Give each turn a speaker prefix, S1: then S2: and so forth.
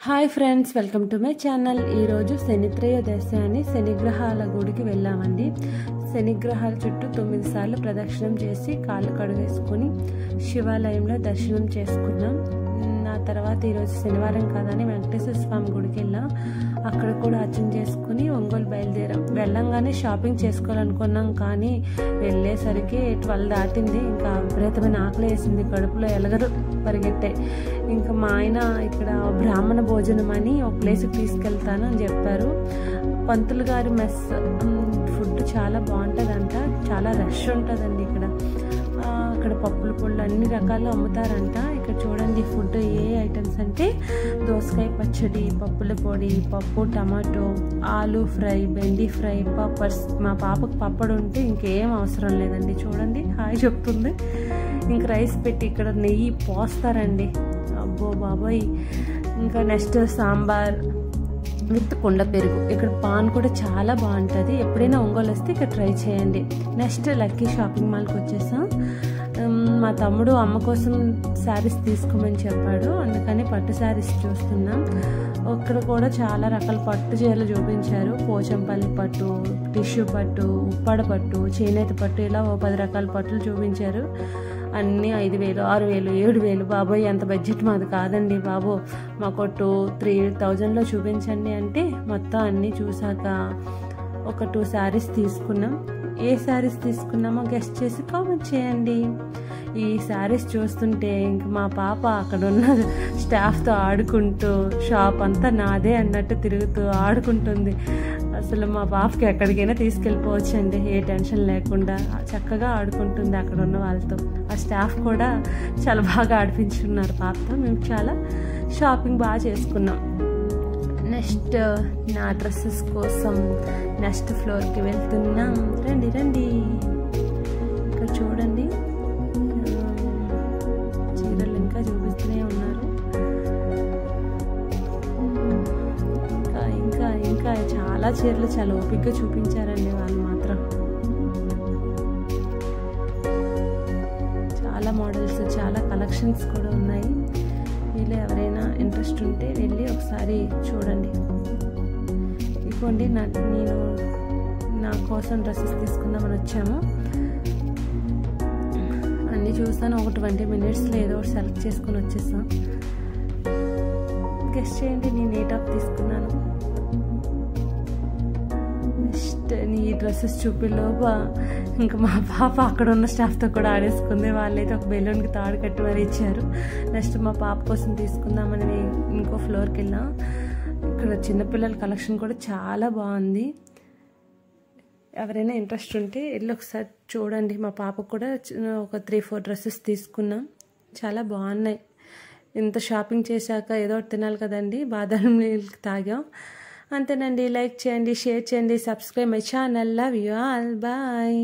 S1: Hi friends, welcome to my channel. ఈరోజు శనిత్రయోదశి అని శనిగ్రహాల గుడికి వెళ్ళామండి. శనిగ్రహాల చుట్టూ 9 సార్లు ప్రదక్షిణం చేసి కాళ్ళు కడుగేసుకొని శివాలయంలో దర్శనం చేసుకున్నాం. ఆ తర్వాత ఈరోజు శనివారం కాదని వెంకటేశ్వర స్వామి గుడికి వెళ్ళాం. అక్కడ కూడా అర్చన చేసుకుని ఒంగోలు బయలుదేరాం. వెళ్ళంగానే షాపింగ్ చేసుకోవాలనుకున్నాం, కానీ వెళ్ళేసరికి 12 దాటింది. ఇంకా విపరీతమైన ఆకలి వేసింది, కడుపులో ఎలగరు పరిగెట్టాయి. ఇంకా మా ఆయన ఇక్కడ బ్రాహ్మణ భోజనం అని ఒక ప్లేస్కి తీసుకెళ్తాను అని చెప్పారు. పంతులు గారి మెస్ ఫుడ్ చాలా బాగుంటుందంట, చాలా రష్ ఉంటుందండి ఇక్కడ. అక్కడ పప్పుల పొళ్ళు అన్ని రకాలు అమ్ముతారంట. ఇక్కడ చూడండి ఫుడ్ ఏ ఐటమ్స్ అంటే దోసకాయ పచ్చడి, పప్పుల పొడి, పప్పు, టమాటో, ఆలు ఫ్రై, బెండి ఫ్రై, పప్పర్స్. మా పాపకు పప్పడు ఉంటే ఇంకేం అవసరం లేదండి. చూడండి హాయ్ చెప్తుంది. ఇంక రైస్ పెట్టి ఇక్కడ నెయ్యి పోస్తారండి. అబ్బో బాబోయ్. ఇంకా నెక్స్ట్ సాంబార్ విత్ కుండ పెరుగు. ఇక్కడ పాన్ కూడా చాలా బాగుంటుంది. ఎప్పుడైనా ఒంగోలు వస్తే ఇక్కడ ట్రై చేయండి. నెక్స్ట్ లక్కీ షాపింగ్ మాల్కి వచ్చేసాం. మా తమ్ముడు అమ్మ కోసం శారీస్ తీసుకోమని చెప్పాడు, అందుకని పట్టు శారీస్ చూస్తున్నాం. ఇక్కడ కూడా చాలా రకాల పట్టు చీరలు చూపించారు. పోచంపల్లి పట్టు, టిష్యూ పట్టు, ఉప్పాడ పట్టు, చేనేత పట్టు, ఇలా 10 రకాల పట్టులు చూపించారు. అన్నీ 5,000, 6,000, 7,000. బాబోయ్ ఎంత బడ్జెట్ మాది కాదండి బాబు. మాకు 2,000-3,000లో చూపించండి అంటే మొత్తం అన్నీ చూసాక ఒక 2 శారీస్ తీసుకున్నాం. ఏ శారీస్ తీసుకున్నామో గెస్ట్ చేసి కామెంట్ చేయండి. ఈ శారీస్ చూస్తుంటే ఇంక మా పాప అక్కడ ఉన్న స్టాఫ్తో ఆడుకుంటూ షాప్ అంతా నాదే అన్నట్టు తిరుగుతూ ఆడుకుంటుంది. అసలు మా పాపకి ఎక్కడికైనా తీసుకెళ్ళిపోవచ్చండి, ఏ టెన్షన్ లేకుండా చక్కగా ఆడుకుంటుంది అక్కడ ఉన్న వాళ్ళతో. ఆ స్టాఫ్ కూడా చాలా బాగా ఆడిపించుకున్నారు పాపతో. మేము చాలా షాపింగ్ బాగా చేసుకున్నాం. నెక్స్ట్ నా డ్రెస్సెస్ కోసం నెక్స్ట్ ఫ్లోర్కి వెళ్తున్నాం. రండి రండి. ఇక్కడ చూడండి చీరలు ఇంకా చూపిస్తూనే ఉన్నారు. ఇంకా ఇంకా ఇంకా చాలా చీరలు చాలా ఓపికగా చూపించారండి వాళ్ళు మాత్రం. చాలా మోడల్స్, చాలా కలెక్షన్స్ కూడా ఉన్నాయి. వీళ్ళు ఎవరైనా ఇంట్రెస్ట్ ఉంటే వెళ్ళి ఒకసారి చూడండి. ఇదిగోండి నేను నా కోసం డ్రెస్సెస్ తీసుకుందామని వచ్చాము. అన్నీ చూసాను. ఒక 20 మినిట్స్లో ఏదో ఒకటి సెలెక్ట్ చేసుకొని వచ్చేసాం. గెస్ట్ చేయండి నేను ఏ టాప్ తీసుకున్నాను. నెక్స్ట్ నీ డ్రెస్సెస్ చూపిలోపు ఇంకా మా పాప అక్కడ ఉన్న స్టాఫ్తో కూడా ఆడేసుకుంది. వాళ్ళైతే ఒక బెలూన్కి తాడు కట్టి మరి ఇచ్చారు. నెక్స్ట్ మా పాప కోసం తీసుకుందామని ఇంకో ఫ్లోర్కి వెళ్ళాం. ఇక్కడ చిన్నపిల్లల కలెక్షన్ కూడా చాలా బాగుంది. ఎవరైనా ఇంట్రెస్ట్ ఉంటే వెళ్ళి ఒకసారి చూడండి. మా పాపకు కూడా ఒక 3-4 డ్రెస్సెస్ తీసుకున్నాం, చాలా బాగున్నాయి. ఇంత షాపింగ్ చేశాక ఏదో ఒకటి తినాలి కదండి. బాదం మిల్క్ తాగాం. అంతేనండి. లైక్ చేయండి, షేర్ చేయండి, subscribe my channel. Love you all. Bye.